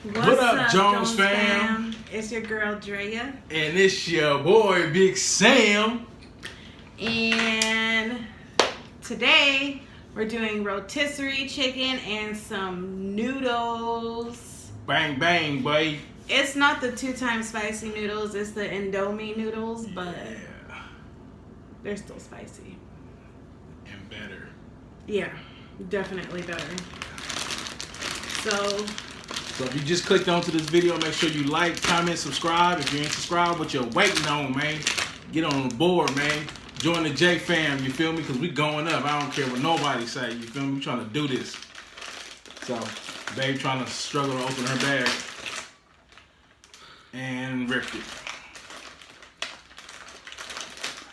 What up, Jones fam? It's your girl Drea. And it's your boy Big Sam. And today we're doing rotisserie chicken and some noodles. Bang bang, boy. It's not the 2-time spicy noodles, it's the Indomie noodles, but they're still spicy. And better. Yeah, definitely better. So if you just clicked onto this video, make sure you like, comment, subscribe. If you ain't subscribed, what you're waiting on, man? Get on the board, man. Join the J fam, you feel me? Because we going up. I don't care what nobody say, you feel me? We trying to do this. So, babe trying to struggle to open her bag. And ripped it.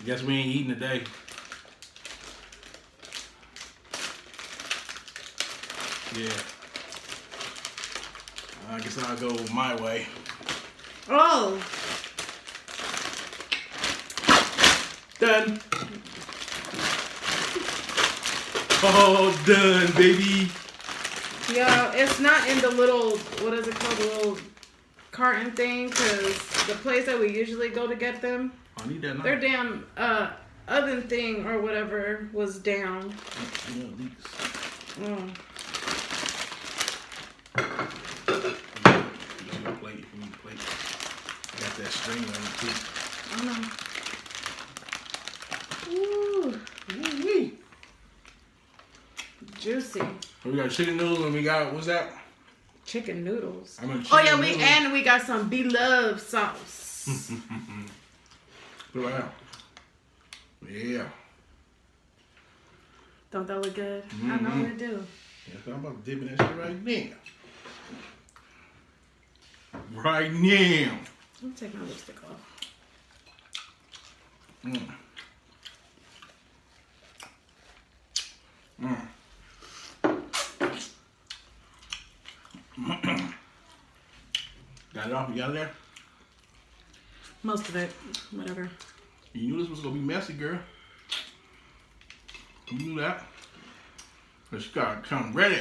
Guess we ain't eating today. Yeah. I guess I'll go my way. oh, Done. Oh, done, baby. yeah, it's not in the little, what is it called, the little carton thing, because the place that we usually go to get them, I need that now. their damn oven thing or whatever was down. Oh. Plate if you need a plate. Got that string on it too. Ooh, Woo-wee. juicy We got chicken noodles and we got, what's that? chicken noodles. I mean, Oh yeah, noodles. we got some BLOVESLIFESAUCE sauce. Put it right out. Yeah. Don't that look good? I know what to do. Yes, I'm about to dip in that shit right now. Right now. Let me take my lipstick off. Mm. Mm. Got it off? You got it there? Most of it, whatever. You knew this was gonna be messy, girl. You knew that. But you gotta come ready.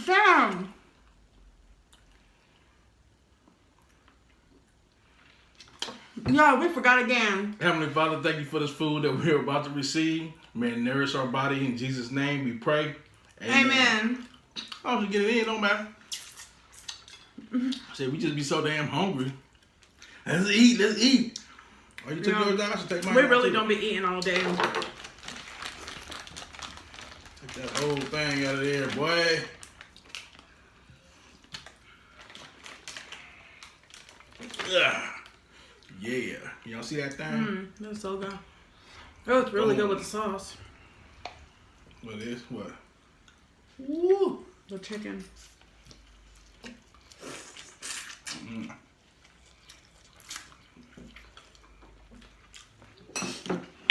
Sam! No, we forgot again. Heavenly Father, thank you for this food that we're about to receive. May it nourish our body. In Jesus' name we pray. Amen. Oh, just get it in, don't matter. Say we just be so damn hungry. Let's eat, let's eat. Oh, you took yours down, I should take mine We out really too. don't be eating all day. Take that whole thing out of there, boy. Ugh. Yeah. Y'all see that thing? That's so good. Oh, it's really good with the sauce. What is? What? Woo. The chicken. Mm.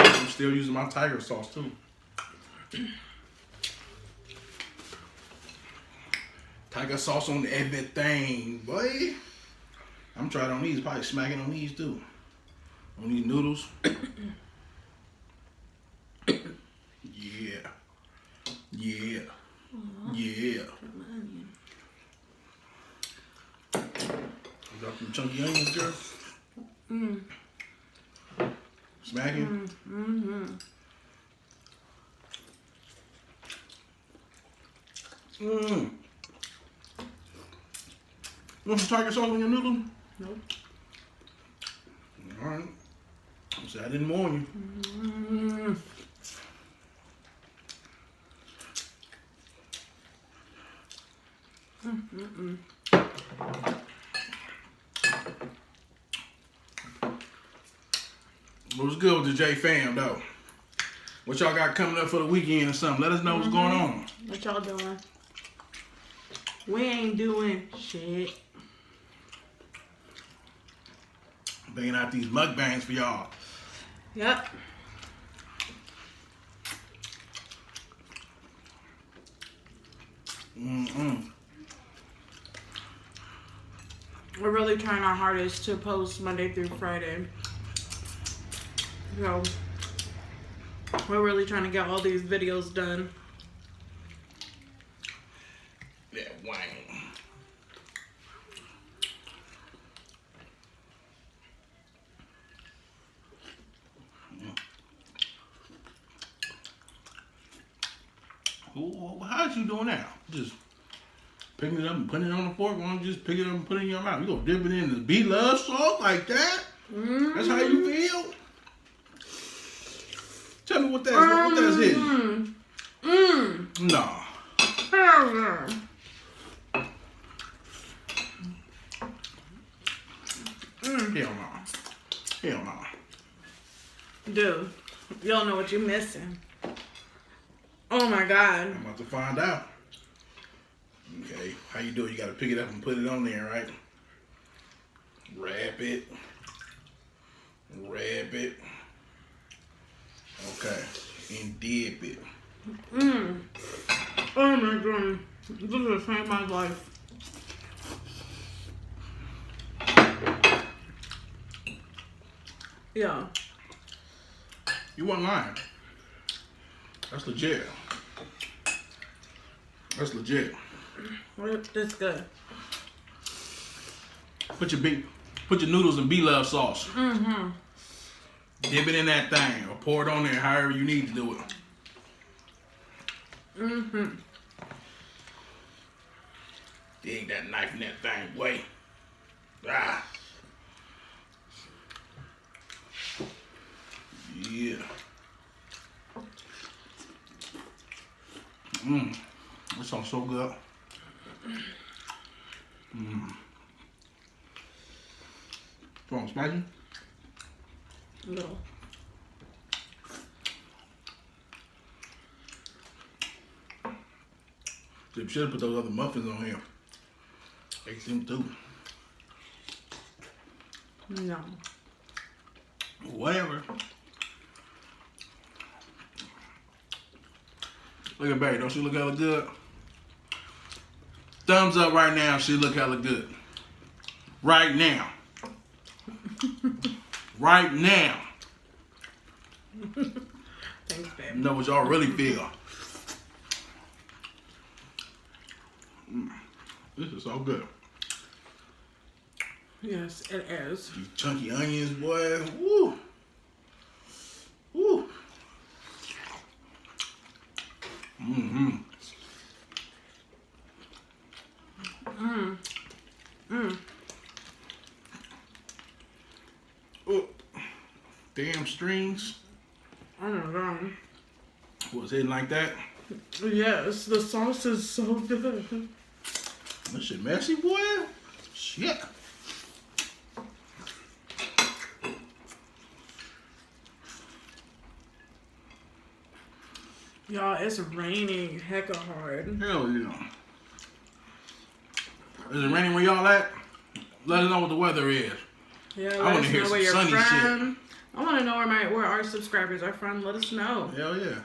I'm still using my tiger sauce too. Tiger sauce on everything, boy. I'm trying on these, probably smacking on these too. On these noodles. Yeah. Yeah. Yeah. You got some chunky onions, girl? Smacking? You want some tiger sauce on your noodle? Nope. Alright. So I didn't warn you. What's good with the J fam though? What y'all got coming up for the weekend or something? Let us know what's going on. What y'all doing? We ain't doing shit. Bringing out these mukbangs for y'all. Yep. We're really trying our hardest to post Monday through Friday. So we're really trying to get all these videos done. Yeah. wang. How's you doing that? Just picking it up and putting it on the fork. Why don't you just pick it up and put it in your mouth? You gonna dip it in the BLOVESLIFESAUCE like that? That's how you feel? Tell me what that's hitting. Nah. Hell yeah. Hell no. Hell no. Dude, you don't know what you're missing. Oh my God. I'm about to find out. Okay, how you do it? You gotta pick it up and put it on there, right? Wrap it. Wrap it. Okay, and dip it. Oh my God. This is changed my life. Yeah. You weren't lying. That's legit. That's legit. That's good. Put your noodles in BLOVESLIFESAUCE. Dip it in that thing or pour it on there however you need to do it. Dig that knife in that thing, boy. Ah. Yeah. That sounds so good. Strong spicy? No. So you should have put those other muffins on here. Ate them too. No. Whatever. Look at Barry. Don't she look hella good? Thumbs up right now if she look hella good. Right now. Right now. Thanks, babe. You know what y'all really feel. This is so good. Yes, it is. These chunky onions, boy. Woo. Woo. Oh, damn strings. Oh my God. Was hitting like that? Yes, the sauce is so good. This shit messy, boy. Shit. Y'all, it's raining hecka hard. Hell yeah. Is it raining where y'all at? Let us know what the weather is. Yeah, I let wanna us hear know some where you're sunny from. I want to know where our subscribers are from. Let us know. Hell yeah.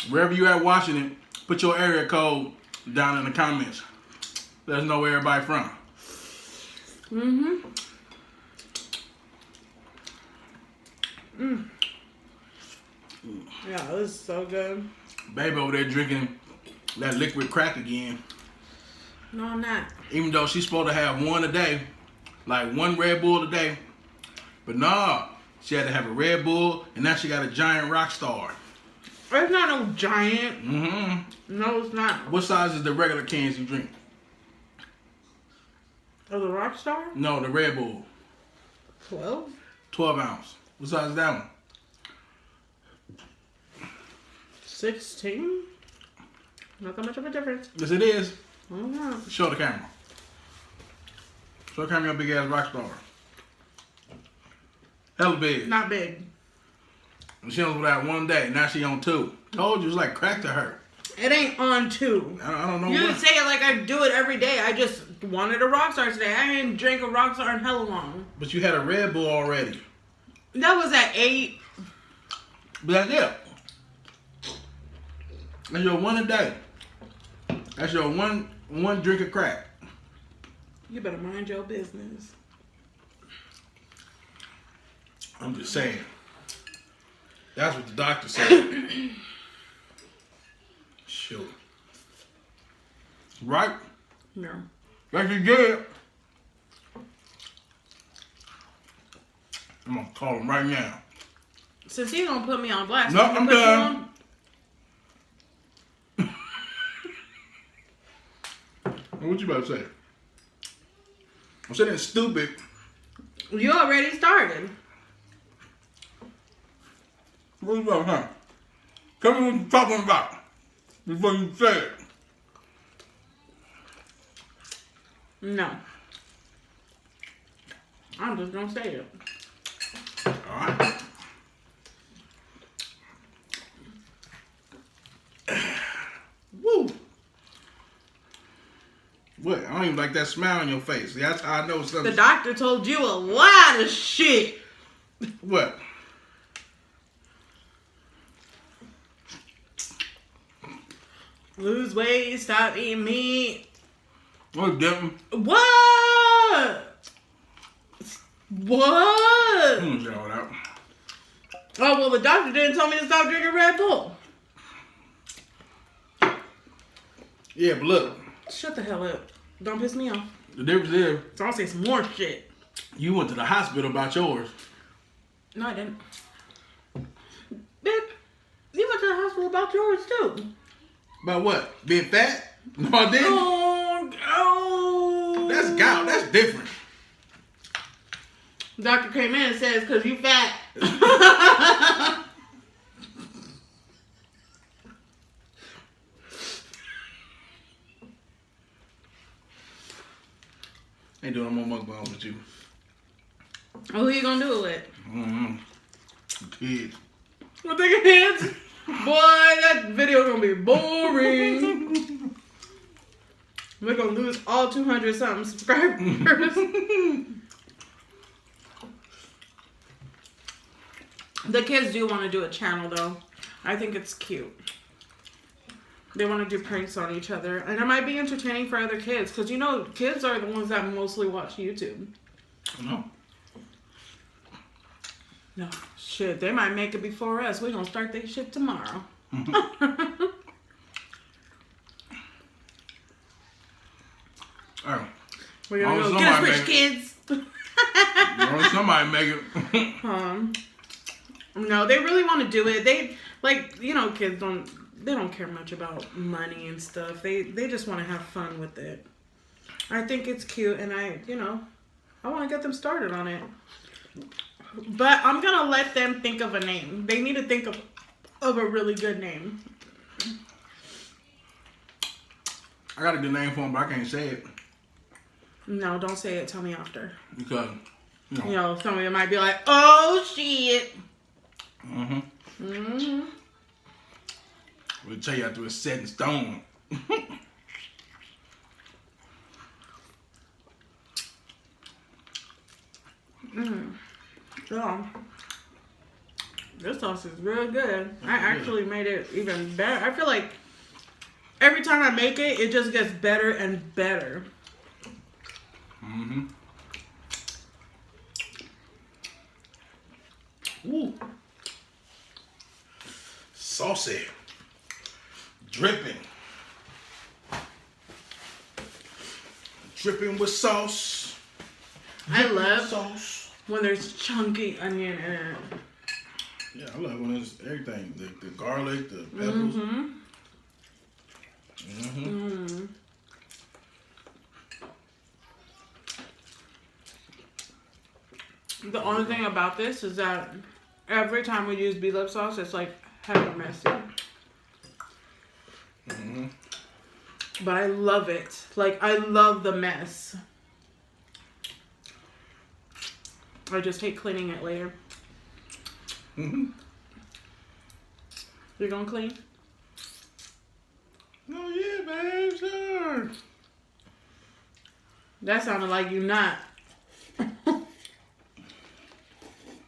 Wherever you at watching it, put your area code down in the comments. Let us know where everybody from. Yeah, this is so good. Baby over there drinking that liquid crack again. No, I'm not. Even though she's supposed to have one a day, like one Red Bull a day. But nah, she had to have a Red Bull, and now she got a giant rock star. It's not no giant. No, it's not. What size is the regular cans you drink? Oh, the Rockstar? No, the Red Bull. 12? 12 ounce. What size is that one? 16? Not that much of a difference. Yes, it is. Oh, no. Show the camera. Show the camera your big ass rock star. Hella big. Not big. And she on that one day. Now she on 2. Told you it's like crack to her. It ain't on 2. I don't know You what. didn't say it like I do it every day. I just wanted a Rockstar today. I didn't drink a Rockstar in hella long. But you had a Red Bull already. That was at 8. But that's it. That's your one a day. That's your one drink of crack. You better mind your business. I'm just saying. That's what the doctor said. Right? No. Like you did. I'm gonna call him right now. Since you gonna put me on blast, No, I'm I'm put you done. on. What you about to say? I'm saying it's stupid. You already started. What you about, huh? Tell me what you're talking about before you say it. No. I'm just gonna say it. Alright. Woo! What? I don't even like that smile on your face. That's how I know something. The doctor told you a lot of shit. What? Lose weight, stop eating meat. What's different? What? What? Say all that. Oh, well, the doctor didn't tell me to stop drinking Red Bull. Yeah, but look. Shut the hell up. Don't piss me off. The difference is, So I'll say some more shit. you went to the hospital about yours. No, I didn't. Babe, you went to the hospital about yours, too. About what? Being fat? No, I didn't. Oh. That's gout. That's different. Doctor came in and says, because you fat. Ain't doing no more mukbangs with you. Oh, who you gonna do it with? Mm-hmm. Kids. With the kids? Boy, that video gonna be boring. We're gonna lose all 200 something subscribers. The kids do want to do a channel though. I think it's cute. They want to do pranks on each other. And it might be entertaining for other kids. Because you know, kids are the ones that mostly watch YouTube. No. No, shit, they might make it before us. We're gonna start that shit tomorrow. Oh. We're gonna go get us rich kids. Somebody make it. No, they really want to do it. They, like, you know, kids don't care much about money and stuff. They just want to have fun with it. I think it's cute, and I want to get them started on it. But I'm going to let them think of a name. They need to think of a really good name. I got a good name for him, but I can't say it. No, don't say it. Tell me after. Because, You know, somebody might be like, oh, shit. Mm-hmm. Mm-hmm. We'll tell you after it's set in stone. Yeah. This sauce is real good. I actually made it even better. I feel like every time I make it, it just gets better and better. Mm-hmm. Ooh. Saucy. Dripping. Dripping with sauce. I love sauce. when there's chunky onion in it. Yeah, I love when there's everything. The garlic, the peppers. Mm-hmm. Mm-hmm. Mm. The only thing about this is that every time we use BLOVES sauce, it's like heavy messy. Mm-hmm. But I love it. Like, I love the mess. I just hate cleaning it later. Mm-hmm. You gonna clean? Oh yeah, babe, sure. That sounded like you not.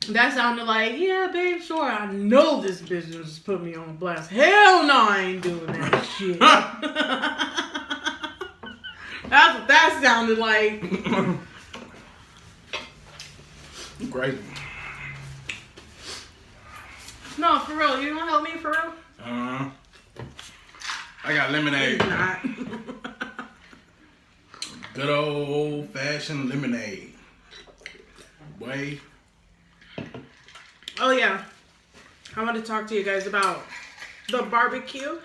That sounded like, yeah, babe, sure, I know this business just put me on blast. Hell no, I ain't doing that shit. That's what that sounded like. Crazy. No, for real, you gonna help me for real? I got lemonade. Not. Good old fashioned lemonade. Boy. Oh yeah, I want to talk to you guys about the barbecue,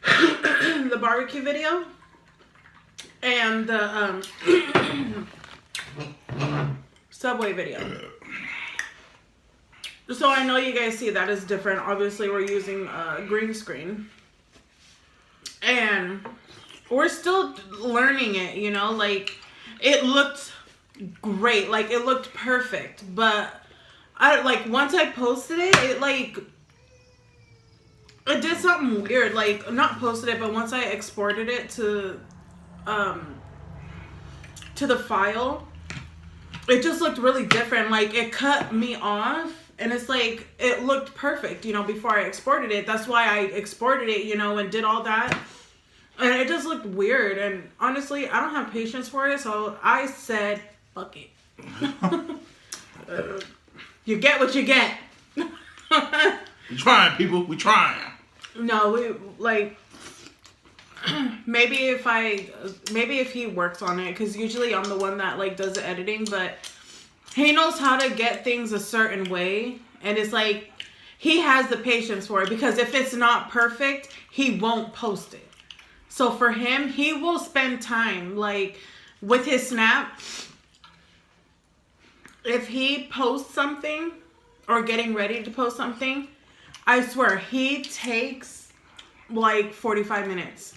the barbecue video, and the Subway video. So I know you guys see that is different. Obviously, we're using green screen, and we're still learning it. You know, like it looked great, like it looked perfect, but once I posted it, it did something weird. Like, not posted it, but once I exported it to the file, it just looked really different. Like, it cut me off, and it's like, it looked perfect, you know, before I exported it. That's why I exported it, you know, and did all that. And it just looked weird. And honestly, I don't have patience for it, so I said, fuck it. You get what you get. We trying, people. We trying. No, maybe if he works on it, because usually I'm the one that like does the editing, but he knows how to get things a certain way, and it's like he has the patience for it, because if it's not perfect, he won't post it. So for him, he will spend time like with his Snap. If he posts something or getting ready to post something, I swear he takes like 45 minutes.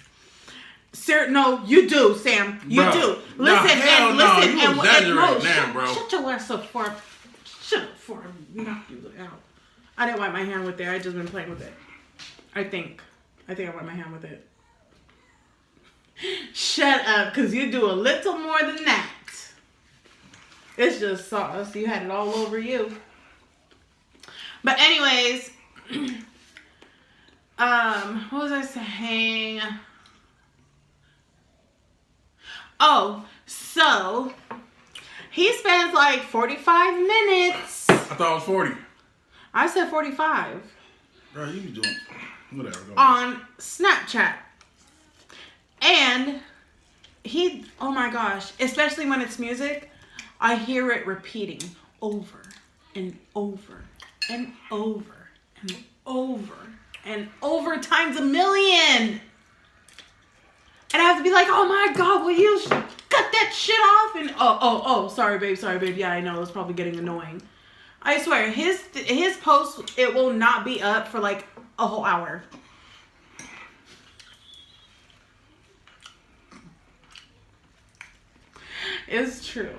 Sir, no, you do, Sam. You do. Listen and bro. Shut your ass up for we knock you out. I didn't wipe my hand with it. I just been playing with it. I think I wiped my hand with it. Shut up, because you do a little more than that. It's just sauce. You had it all over you. But anyways, what was I saying? Oh, so he spends like 45 minutes. I thought it was 40. I said 45. Bro, you be doing whatever. On Snapchat. And oh my gosh, especially when it's music, I hear it repeating over and over and over and over and over times a million. And I have to be like, oh my God, will you cut that shit off? And sorry babe. Yeah, I know, it's probably getting annoying. I swear, his post, it will not be up for like a whole hour. It's true.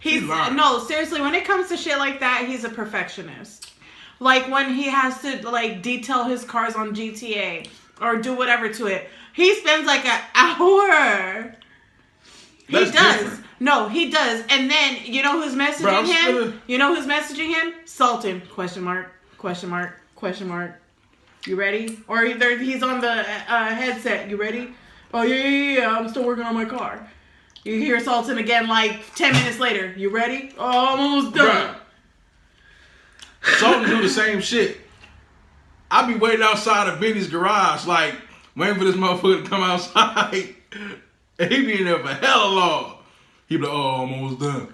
No, seriously, when it comes to shit like that, he's a perfectionist. Like when he has to like detail his cars on GTA or do whatever to it, he spends like an hour. He does. No, he does. And then you know who's messaging him? You know who's messaging him? Sultan? ? You ready? Or either he's on the headset. You ready? Oh yeah. I'm still working on my car. You hear Sultan again like 10 minutes later. You ready? Oh, I'm almost done. Sultan do the same shit. I be waiting outside of Benny's garage, like, waiting for this motherfucker to come outside. And he be in there for hella long. He be like, oh, I'm almost done.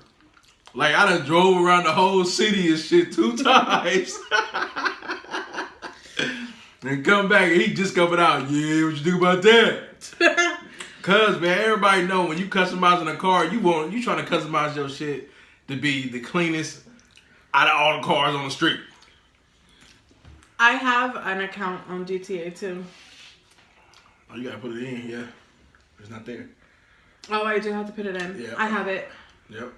Like, I done drove around the whole city and shit 2 times. And come back and he just coming out. Yeah, what you do about that? Cause man, everybody know when you customizing a car, you trying to customize your shit to be the cleanest out of all the cars on the street. I have an account on GTA too. Oh, you gotta put it in, yeah. It's not there. Oh, I do have to put it in. Yeah. I have it. Yep.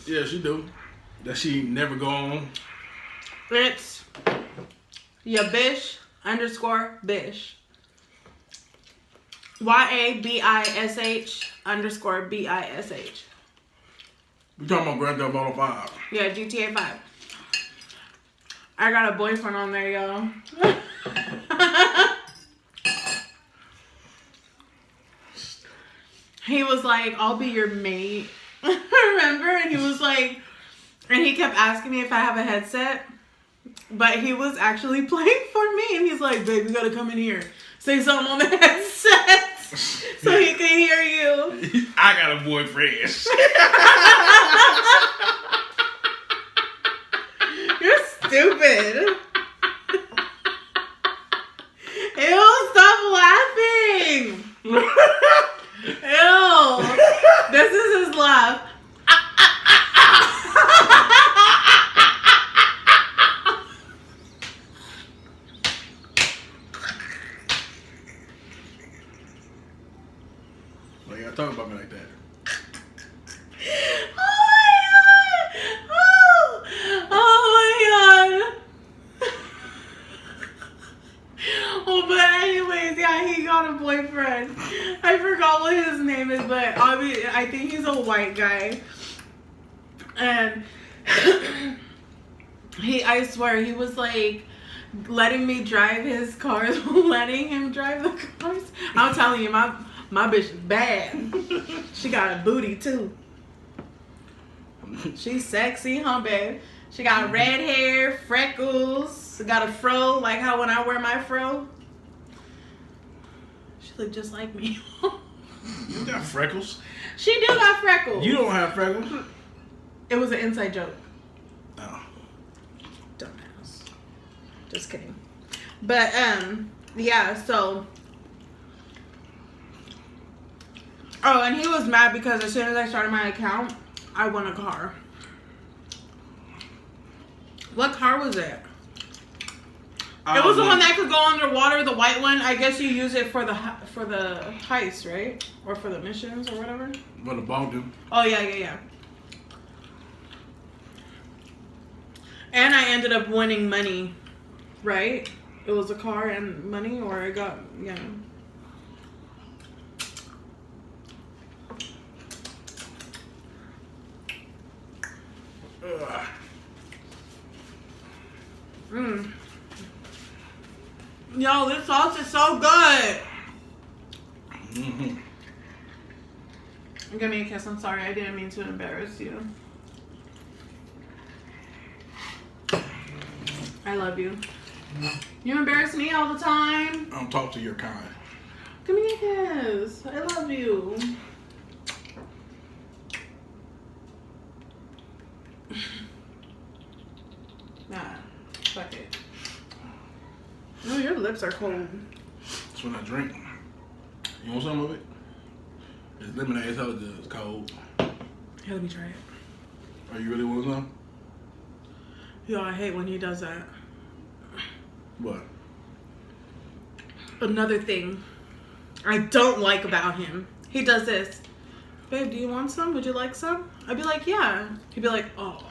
Yeah, she do. That she never go on. It's yabish_bish. YABISH_BISH. We talking about Grand Theft Auto 5. Yeah, GTA 5. I got a boyfriend on there, y'all. He was like, I'll be your mate. Remember? And he was like, and he kept asking me if I have a headset. But he was actually playing for me. And he's like, babe, you gotta come in here. Say something on the headset. so he can hear you. I got a boyfriend. You're stupid. Ew, stop laughing. Ew. This is his laugh. Why you gotta talk about me like that? He got a boyfriend. I forgot what his name is, but I think he's a white guy. And I swear, he was like letting me drive his cars, letting him drive the cars. I'm telling you, my bitch is bad. She got a booty too. She's sexy, huh, babe? She got red hair, freckles, got a fro, like how when I wear my fro. Look just like me. You got freckles. She do got freckles. You don't have freckles. It was an inside joke. Oh. Dumbass. Just kidding. But yeah, so oh, and he was mad because as soon as I started my account, I won a car. What car was it? It was the one that could go underwater, the white one. I guess you use it for the heist, right? Or for the missions or whatever. What the ball do? Oh yeah. And I ended up winning money, right? It was a car and money, or I got Yo, this sauce is so good. Mm-hmm. Give me a kiss. I'm sorry. I didn't mean to embarrass you. I love you. You embarrass me all the time. I don't talk to your kind. Give me a kiss. I love you. Nah, fuck it. No, your lips are cold. That's when I drink. You want some of it? It's lemonade, so it's cold. Here, let me try it. Oh, you really want some? Yo, I hate when he does that. What? Another thing I don't like about him. He does this. Babe, do you want some? Would you like some? I'd be like, yeah. He'd be like, oh.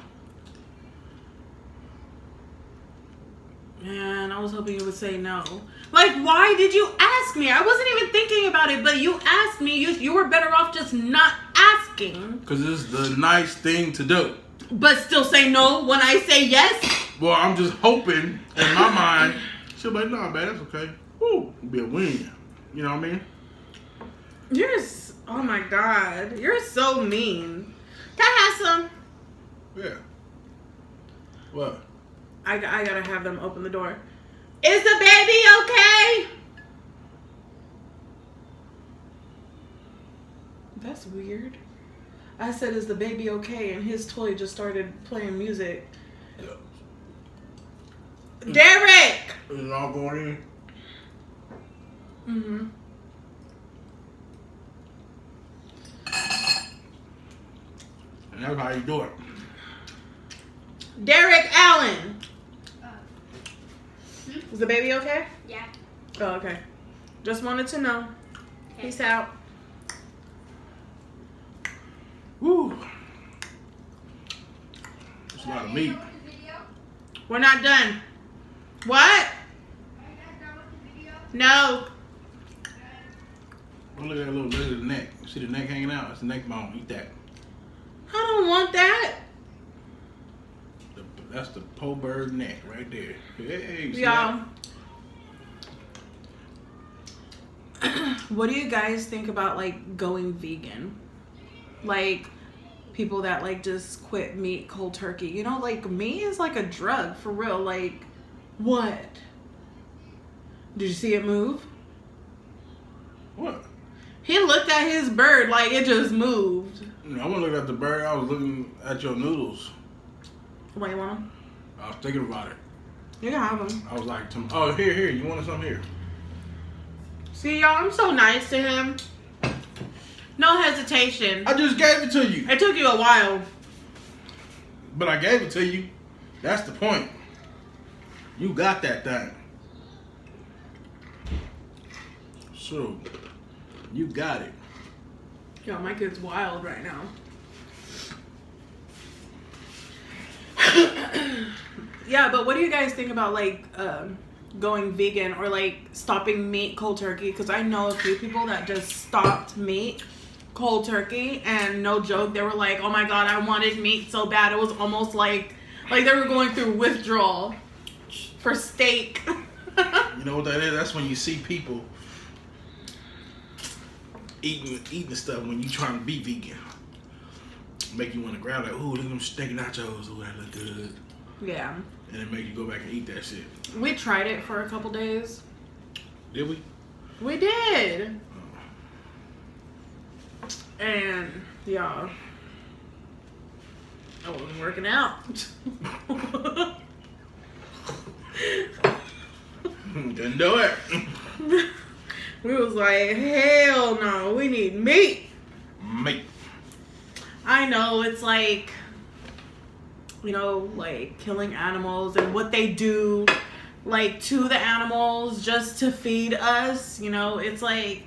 Man, I was hoping you would say no. Like, why did you ask me? I wasn't even thinking about it, but you asked me. You were better off just not asking. Because it's the nice thing to do. But still say no when I say yes? Well, I'm just hoping, in my mind, she'll be like, nah, man, that's okay. Woo, it'll be a win. You know what I mean? Oh my God. You're so mean. Can I have some? Yeah. What? I gotta have them open the door. Is the baby okay? That's weird. I said, is the baby okay? And his toy just started playing music. Yeah. Derek! Is it all going in? Mm-hmm. And that's how you do it. Derek Allen! Is the baby okay? Yeah. Oh, okay. Just wanted to know. Okay. Peace out. Woo. That's a lot of meat. We're not done. What? No. Oh, look at that look at the neck. You see the neck hanging out? It's the neck bone. Eat that. I don't want that. That's the po bird neck right there. Hey, see Y'all. that? What do you guys think about like going vegan? Like people that like just quit meat cold turkey. You know, like meat is like a drug for real. Like what? Did you see it move? What? He looked at his bird like it just moved. I wasn't looking at the bird. I was looking at your noodles. What, you want them? I was thinking about it. You can have them. I was like, oh, here. You want some here? See, y'all, I'm so nice to him. No hesitation. I just gave it to you. It took you a while. But I gave it to you. That's the point. You got that thing. So, you got it. Yo, my kid's wild right now. Yeah, but what do you guys think about like going vegan or like stopping meat cold turkey? Because I know a few people that just stopped meat cold turkey, and no joke, they were like, oh my god, I wanted meat so bad. It was almost like they were going through withdrawal for steak. You know what that is? That's when you see people eating stuff when you trying to be vegan. Make you want to grab like, ooh, look at them steak nachos. Ooh, that look good. Yeah. And it make you go back and eat that shit. We tried it for a couple days. Did we? We did. And yeah, I wasn't working out. Didn't do it. We was like, hell no, we need meat. Meat. I know, it's like, you know, like killing animals and what they do like to the animals just to feed us, you know, it's like,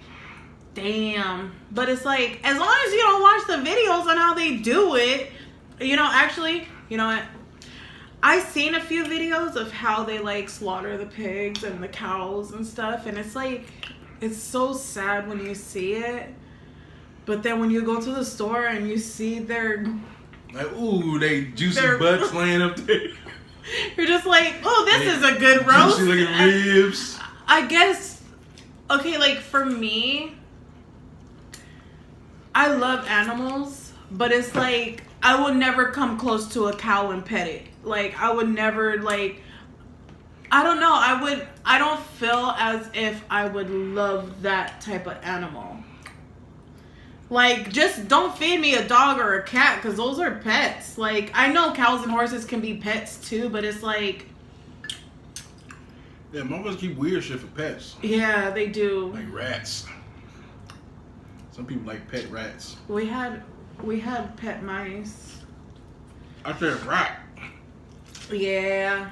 damn. But it's like, as long as you don't watch the videos on how they do it, you know, actually, you know what? I seen a few videos of how they like slaughter the pigs and the cows and stuff, and it's like, it's so sad when you see it. But then when you go to the store and you see their like, ooh, they juicy butts laying up there. You're just like, oh, this is a good roast. Juicy looking ribs. I guess, okay, like for me, I love animals, but it's like, I would never come close to a cow and pet it. Like, I would never, like, I don't know, I don't feel as if I would love that type of animal. Like, just don't feed me a dog or a cat, because those are pets. Like, I know cows and horses can be pets too, but it's like... Yeah, motherfuckers keep weird shit for pets. Yeah, they do. Like rats. Some people like pet rats. We had pet mice. I said rat. Yeah.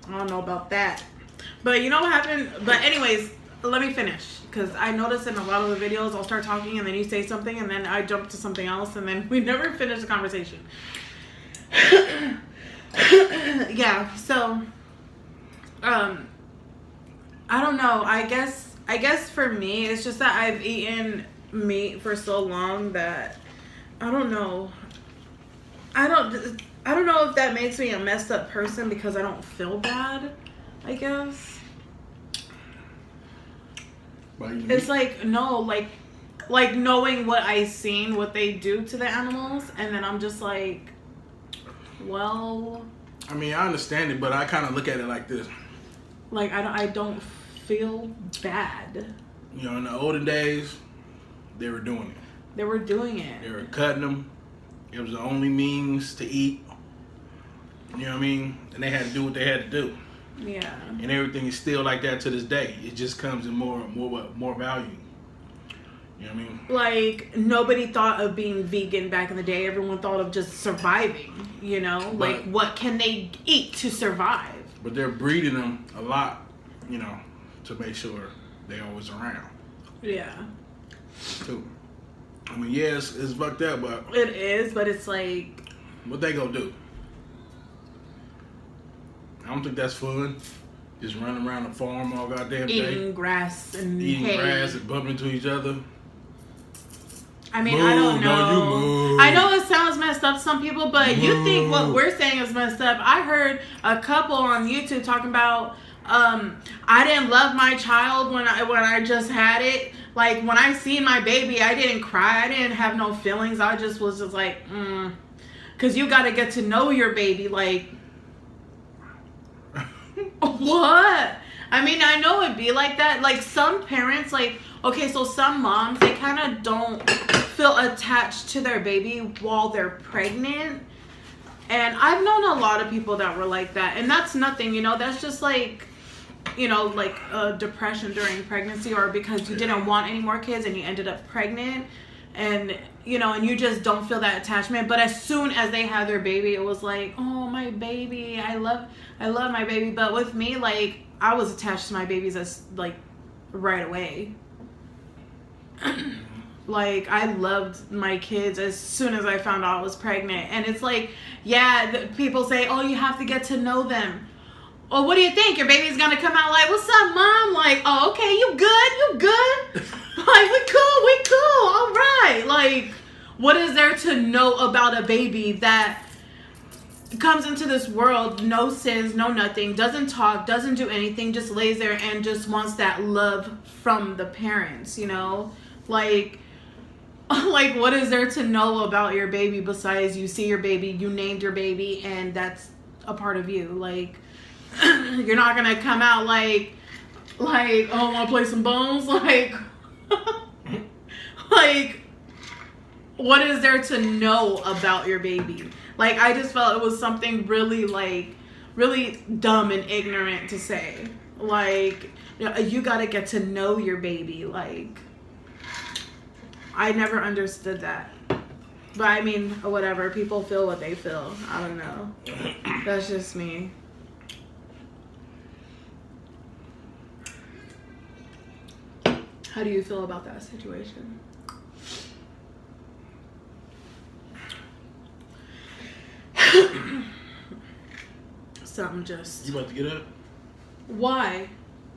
I don't know about that. But you know what happened? But anyways, let me finish. Because I noticed in a lot of the videos, I'll start talking and then you say something and then I jump to something else and then we never finish the conversation. Yeah, so, I don't know. I guess for me, it's just that I've eaten meat for so long that, I don't know. I don't know if that makes me a messed up person because I don't feel bad, I guess. It's like, no, like knowing what I seen, what they do to the animals, and then I'm just like, well. I mean, I understand it, but I kind of look at it like this. Like, I don't feel bad. You know, in the olden days, they were doing it. They were doing it. They were cutting them. It was the only means to eat. You know what I mean? And they had to do what they had to do. Yeah. And everything is still like that to this day. It just comes in more value. You know what I mean? Like, nobody thought of being vegan back in the day. Everyone thought of just surviving, you know? Like, what can they eat to survive? But they're breeding them a lot, you know, to make sure they're always around. Yeah. Too. I mean, yeah, it's fucked up, but... It is, but it's like... What they gonna do? I don't think that's fun. Just running around the farm all goddamn day. Eating grass and Eating grass and bumping into each other. I mean, I don't know. I know it sounds messed up to some people, but you think what we're saying is messed up. I heard a couple on YouTube talking about, I didn't love my child when I just had it. Like, when I seen my baby, I didn't cry. I didn't have no feelings. I just was just like, Because you got to get to know your baby. Like, what? I mean, I know it'd be like that. Like, some parents, like, Okay, so some moms, they kind of don't feel attached to their baby while they're pregnant. And I've known a lot of people that were like that. And that's nothing, you know, that's just like, you know, like depression during pregnancy, or because you didn't want any more kids and you ended up pregnant. And, you know, and you just don't feel that attachment. But as soon as they had their baby, it was like, oh, my baby, I love my baby. But with me, like, I was attached to my babies as, like, right away. Like, I loved my kids as soon as I found out I was pregnant. And it's like, yeah, people say, oh, you have to get to know them. Oh, what do you think? Your baby's gonna come out like, what's up, mom? Like, oh, okay, you good? Like, we cool, all right. Like, what is there to know about a baby that comes into this world, no sins, no nothing, doesn't talk, doesn't do anything, just lays there and just wants that love from the parents, you know? Like, what is there to know about your baby besides you see your baby, you named your baby, and that's a part of you? Like, you're not gonna come out like, oh, wanna play some bones? Like, like, what is there to know about your baby? Like, I just felt it was something really, like, really dumb and ignorant to say. Like, you gotta get to know your baby. Like, I never understood that. But I mean, whatever. People feel what they feel. I don't know. That's just me. How do you feel about that situation? Something just... You about to get up? Why?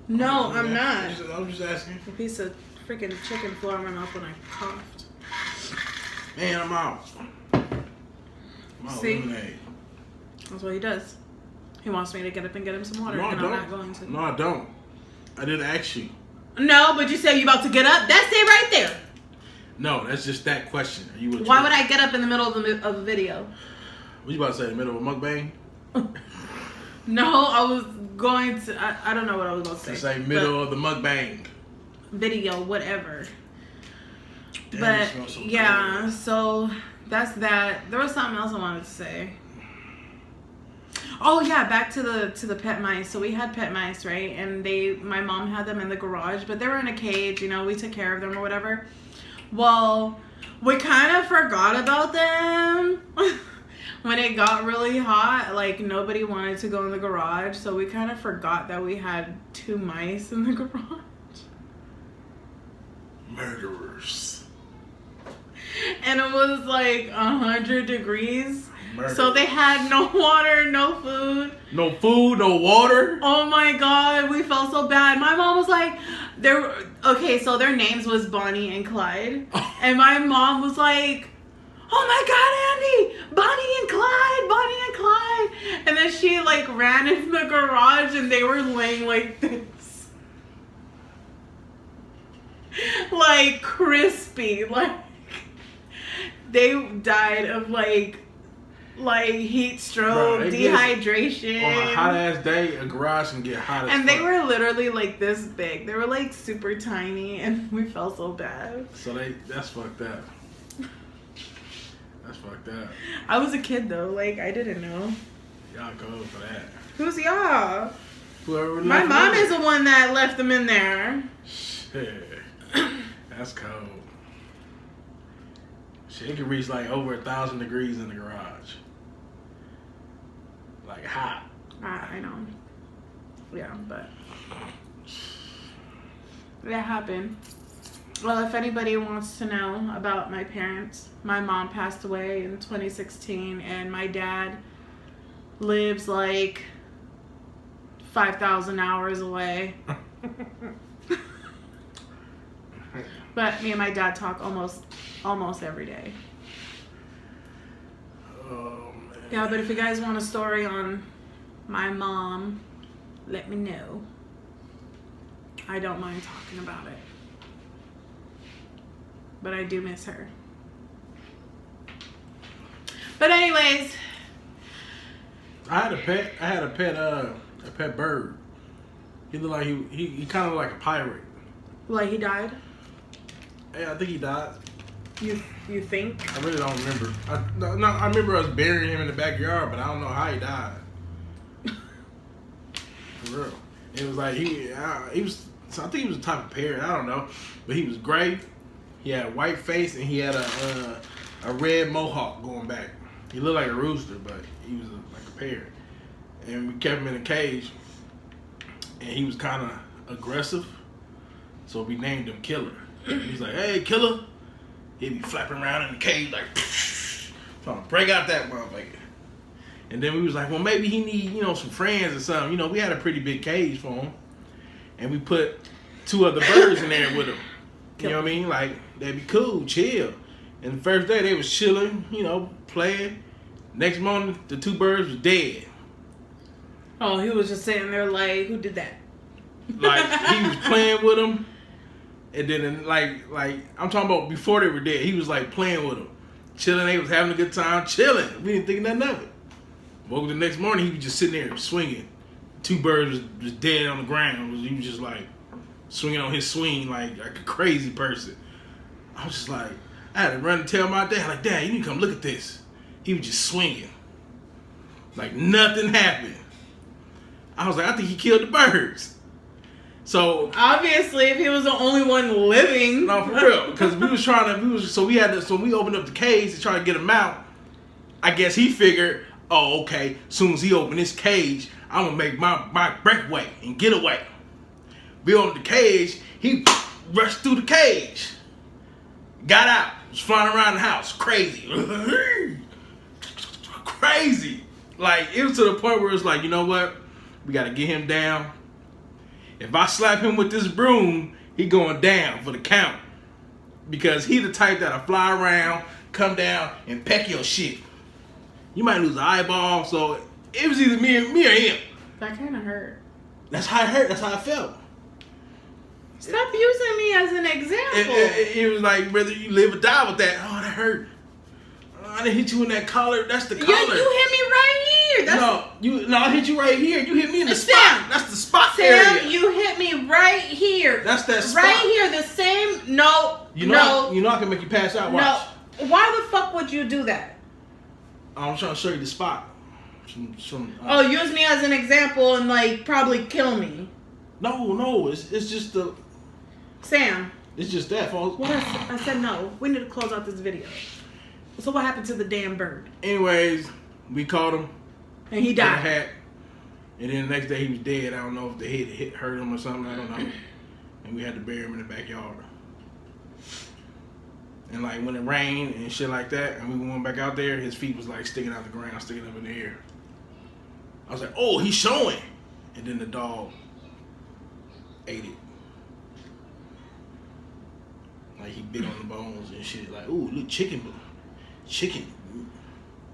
No, I'm not. I'm just asking. A piece of freaking chicken flew out my mouth when I coughed. Man, I'm out. I'm out. See? Lemonade. That's what he does. He wants me to get up and get him some water, No, I and don't. I'm not going to. No, I don't. I didn't ask you. No, but you said you about to get up. That's it right there. No, that's just that question. Are you? Why would I get up in the middle of a video? What you about to say? In the middle of a mukbang? No, I was going to. I don't know what I was going to say. To say middle of the mukbang. Video, whatever. Damn, But it smells so yeah, good. so that's that. There was something else I wanted to say. Oh yeah, back to the pet mice. So we had pet mice, right? And my mom had them in the garage, but they were in a cage. You know, we took care of them or whatever. Well, we kind of forgot about them when it got really hot. Like, nobody wanted to go in the garage, so we kind of forgot that we had 2 mice in the garage. Murderers. And it was like 100 degrees. Murderers. So they had no water, no food. No food, no water. Oh my God, we felt so bad. My mom was like, so their names was Bonnie and Clyde. And my mom was like, oh my God, Andy, Bonnie and Clyde. And then she like ran in the garage and they were laying like this. Like crispy. Like they died of like heat stroke, dehydration. On a hot ass day, a garage can get hot as And they fuck. were literally like this big. They were like super tiny, and we felt so bad. So that's fucked up. That's fucked up. I was a kid though, like I didn't know. Y'all go for that. Who's y'all? Whoever. My left mom them. is the one that left them in there. Shit. That's cold. Shit, it can reach like over 1,000 degrees in the garage. Like hot. I know. Yeah, but that happened. Well, if anybody wants to know about my parents, my mom passed away in 2016, and my dad lives like 5,000 hours away. But me and my dad talk almost every day. Oh, man. Yeah, but if you guys want a story on my mom, let me know. I don't mind talking about it. But I do miss her. But anyways. I had a pet bird. He looked like he kind of like a pirate. Like he died? Yeah, I think he died. You think? I really don't remember. I remember us burying him in the backyard, but I don't know how he died. For real. It was like he was. So I think he was a type of parrot. I don't know, but he was gray. He had a white face and he had a red mohawk going back. He looked like a rooster, but he was like a parrot. And we kept him in a cage, and he was kind of aggressive, so we named him Killer. He's like, "Hey, Killer." He'd be flapping around in the cage like trying to break out that motherfucker. And then we was like, well, maybe he need, some friends or something. We had a pretty big cage for him. And we put 2 other birds in there with him. You know what I mean? Like, they'd be cool, chill. And the first day they was chilling, playing. Next morning, the 2 birds was dead. Oh, he was just sitting there like, who did that? Like, he was playing with them. And then, like I'm talking about before they were dead, he was like playing with them, chilling. They was having a good time, chilling. We didn't think nothing of it. Woke up the next morning, he was just sitting there swinging. 2 birds was dead on the ground. He was just like swinging on his swing like a crazy person. I was just like, I had to run and tell my dad, like, Dad, you need to come look at this. He was just swinging, like nothing happened. I was like, I think he killed the birds. So obviously, if he was the only one living, no, for real, because we opened up the cage to try to get him out. I guess he figured, oh, okay, as soon as he opened this cage, I'm gonna make my breakaway and get away. We opened the cage, he rushed through the cage, got out, was flying around the house, crazy, crazy. Like it was to the point where it's like, you know what, we gotta get him down. If I slap him with this broom, he going down for the count. Because he the type that'll fly around, come down, and peck your shit. You might lose an eyeball, so it was either me or him. That kind of hurt. That's how it hurt. That's how I felt. Stop using me as an example. It was like whether you live or die with that. Oh, that hurt. I didn't hit you in that collar. That's the collar. You hit me right here. No, I hit you right here. You hit me in the spot. That's the spot Sam, area. You hit me right here. That's that spot. Right here, the same. No, you know I can make you pass out. Watch. No. Why the fuck would you do that? I'm trying to show you the spot. Use me as an example and like probably kill me. No, it's just the. Sam. It's just that, folks. What I said no. We need to close out this video. So what happened to the damn bird? Anyways, we caught him. And he died. And then the next day he was dead. I don't know if the hit hurt him or something. I don't know. And we had to bury him in the backyard. And like when it rained and shit like that, and we went back out there, his feet was like sticking out the ground, sticking up in the air. I was like, oh, he's showing. And then the dog ate it. Like he bit on the bones and shit. Like, ooh, look, chicken.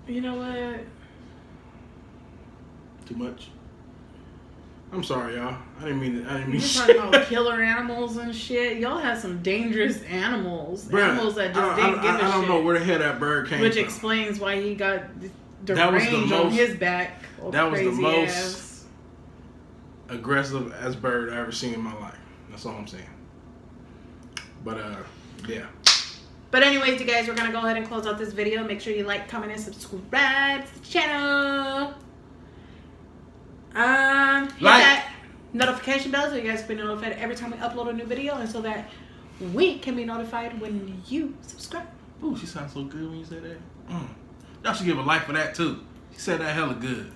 You know what? Too much. I'm sorry, y'all. I didn't mean You're talking about killer animals and shit. Y'all have some dangerous animals. Bruh, animals that just didn't give a shit. I don't know where the hell that bird came from. Which explains why he got the range on his back. That was the most aggressive ass bird I ever seen in my life. That's all I'm saying. But yeah. But anyways, you guys, we're gonna go ahead and close out this video. Make sure you like, comment, and subscribe to the channel. Hit that notification bell so you guys can be notified every time we upload a new video, and so that we can be notified when you subscribe. Ooh, she sounds so good when you say that. Y'all should give a like for that too. She said that hella good.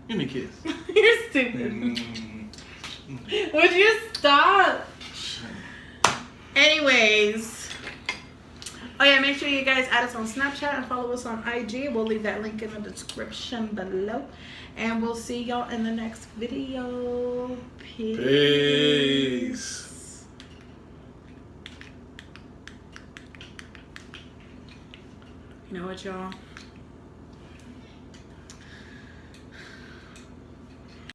Give me a kiss. You're stupid. Would you stop? Anyways. Oh yeah, make sure you guys add us on Snapchat and follow us on IG. We'll leave that link in the description below. And we'll see y'all in the next video. Peace. You know what, y'all?